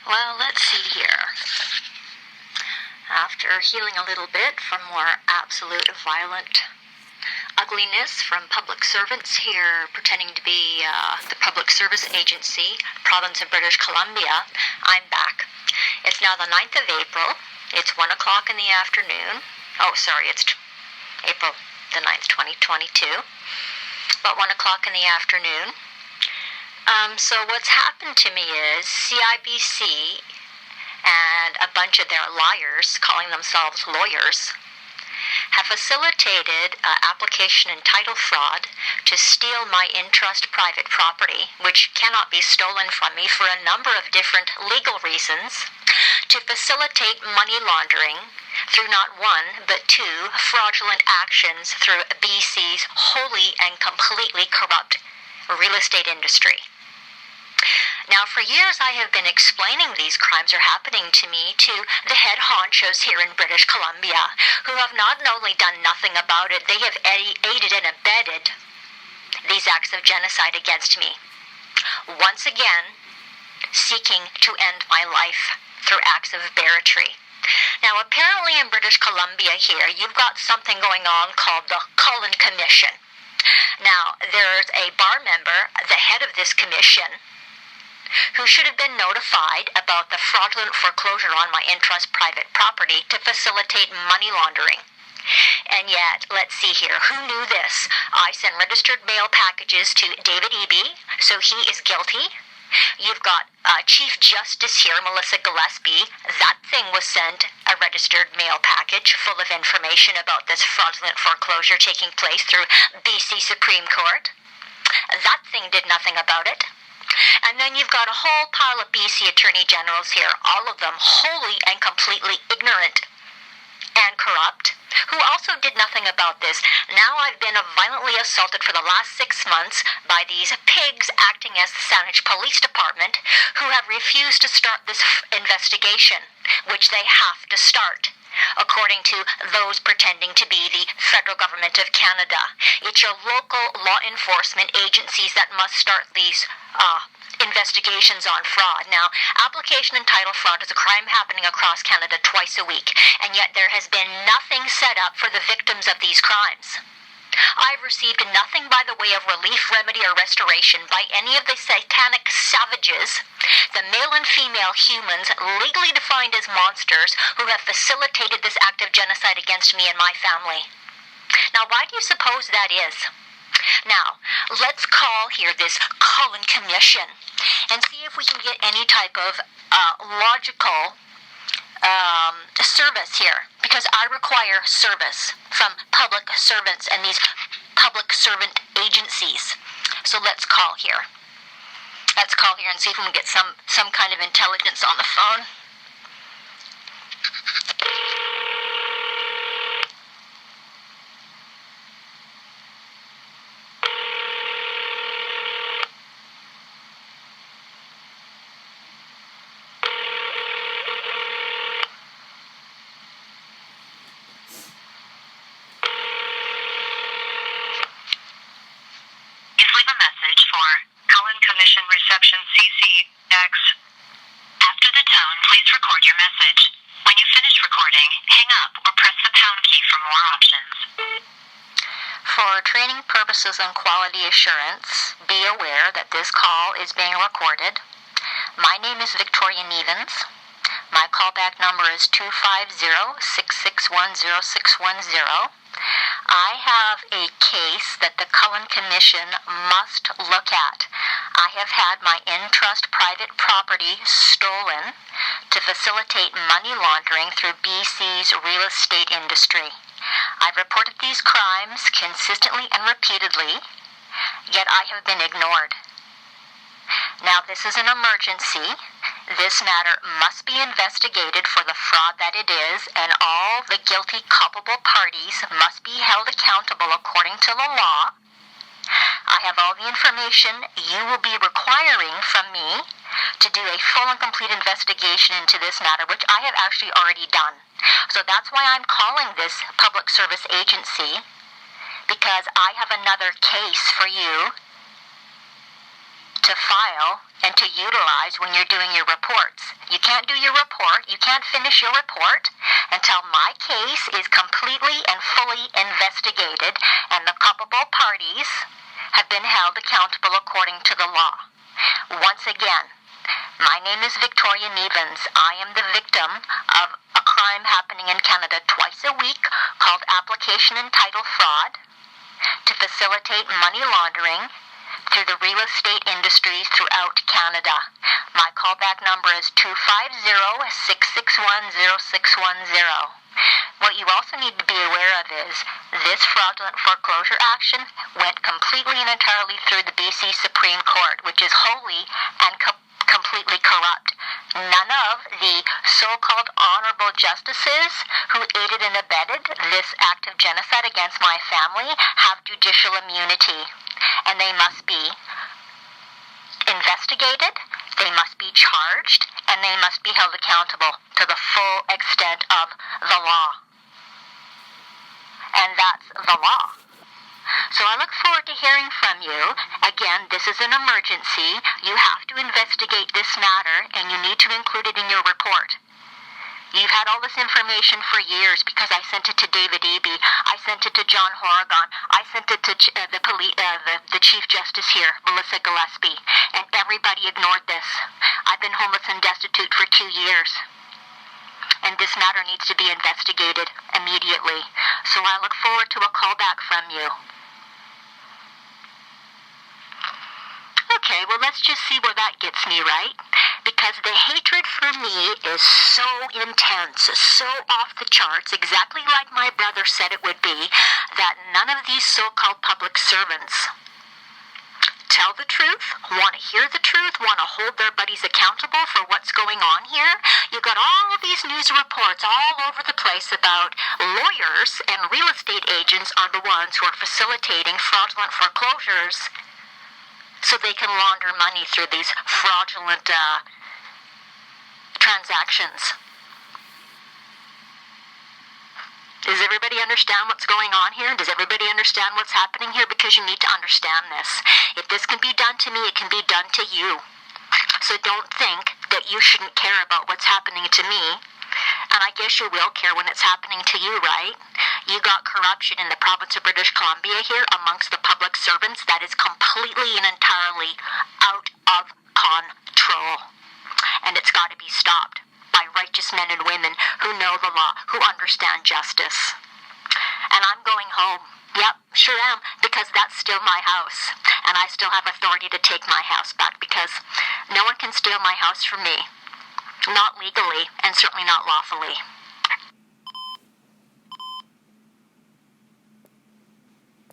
Well, let's see here. After healing a little bit from more absolute violent ugliness from public servants here pretending to be the Public Service Agency, province of British Columbia, I'm back. It's now the 9th of April. It's 1 o'clock in the afternoon. Oh, sorry, it's April the 9th, 2022. About 1 o'clock in the afternoon. So what's happened to me is CIBC and a bunch of their liars, calling themselves lawyers, have facilitated application and title fraud to steal my in-trust private property, which cannot be stolen from me for a number of different legal reasons, to facilitate money laundering through not one, but two fraudulent actions through BC's wholly and completely corrupt real estate industry. Now, for years I have been explaining these crimes are happening to me to the head honchos here in British Columbia, who have not only done nothing about it, they have aided and abetted these acts of genocide against me. Once again, seeking to end my life through acts of barratry. Now, apparently in British Columbia here, you've got something going on called the CULLEN Commission. Now, there's a bar member, the head of this commission, who should have been notified about the fraudulent foreclosure on my in-trust private property to facilitate money laundering. And yet, let's see here, who knew this? I sent registered mail packages to David Eby, so he is guilty. You've got Chief Justice here, Melissa Gillespie. That thing was sent a registered mail package full of information about this fraudulent foreclosure taking place through BC Supreme Court. That thing did nothing about it. And then you've got a whole pile of BC Attorney Generals here, all of them wholly and completely ignorant and corrupt, who also did nothing about this. Now I've been violently assaulted for the last 6 months by these pigs acting as the Saanich Police Department, who have refused to start this investigation, which they have to start, according to those pretending to be the federal government of Canada. It's your local law enforcement agencies that must start these investigations on fraud. Now, application and title fraud is a crime happening across Canada twice a week, and yet there has been nothing set up for the victims of these crimes. I've received nothing by the way of relief, remedy, or restoration by any of the satanic savages, the male and female humans legally defined as monsters who have facilitated this act of genocide against me and my family. Now, why do you suppose that is? Now, let's call here this CULLEN Commission and see if we can get any type of logical service here, because I require service from public servants and these public servant agencies. So let's call here. Let's call here and see if we can get some kind of intelligence on the phone. Commission reception CCX. After the tone, please record your message. When you finish recording, hang up or press the pound key for more options. For training purposes and quality assurance, be aware that this call is being recorded. My name is Victoria Nevens. My callback number is 250-661-0610. I have a case that the CULLEN Commission must look at. I have had my in-trust private property stolen to facilitate money laundering through BC's real estate industry. I've reported these crimes consistently and repeatedly, yet I have been ignored. Now, this is an emergency. This matter must be investigated for the fraud that it is, and all the guilty, culpable parties must be held accountable according to the law. I have all the information you will be requiring from me to do a full and complete investigation into this matter, which I have actually already done. So that's why I'm calling this public service agency, because I have another case for you to file and to utilize when you're doing your reports. You can't do your report, you can't finish your report until my case is completely and fully investigated and the culpable parties have been held accountable according to the law. Once again, my name is Victoria Nevens. I am the victim of a crime happening in Canada twice a week called application and title fraud to facilitate money laundering through the real estate industries throughout Canada. My callback number is 250-661-0610. What you also need to be aware of is this fraudulent foreclosure action went completely and entirely through the BC Supreme Court, which is wholly and completely corrupt. None of the so-called honorable justices who aided and abetted this act of genocide against my family have judicial immunity, and they must be investigated, they must be charged, and they must be held accountable to the full extent of the law. And that's the law. So I look forward to hearing from you. Again, this is an emergency. You have to investigate this matter, and you need to include it in your report. You've had all this information for years because I sent it to David Eby. I sent it to John Horrigan. I sent it to the Chief Justice here, Melissa Gillespie, and everybody ignored this. I've been homeless and destitute for 2 years, and this matter needs to be investigated immediately. So I look forward to a call back from you. Okay, well, let's just see where that gets me, right? Because the hatred for me is so intense, so off the charts, exactly like my brother said it would be, that none of these so-called public servants tell the truth, want to hear the truth, want to hold their buddies accountable for what's going on here. You got all of these news reports all over the place about lawyers and real estate agents are the ones who are facilitating fraudulent foreclosures so they can launder money through these fraudulent transactions. Does everybody understand what's going on here? Does everybody understand what's happening here? Because you need to understand this. If this can be done to me, it can be done to you. So don't think that you shouldn't care about what's happening to me. And I guess you will care when it's happening to you, right? You got corruption in the province of British Columbia here amongst the public servants that is completely and entirely out of control. And it's got to be stopped by righteous men and women who know the law, who understand justice. And I'm going home. Yep, sure am, because that's still my house. And I still have authority to take my house back because no one can steal my house from me. Not legally, and certainly not lawfully.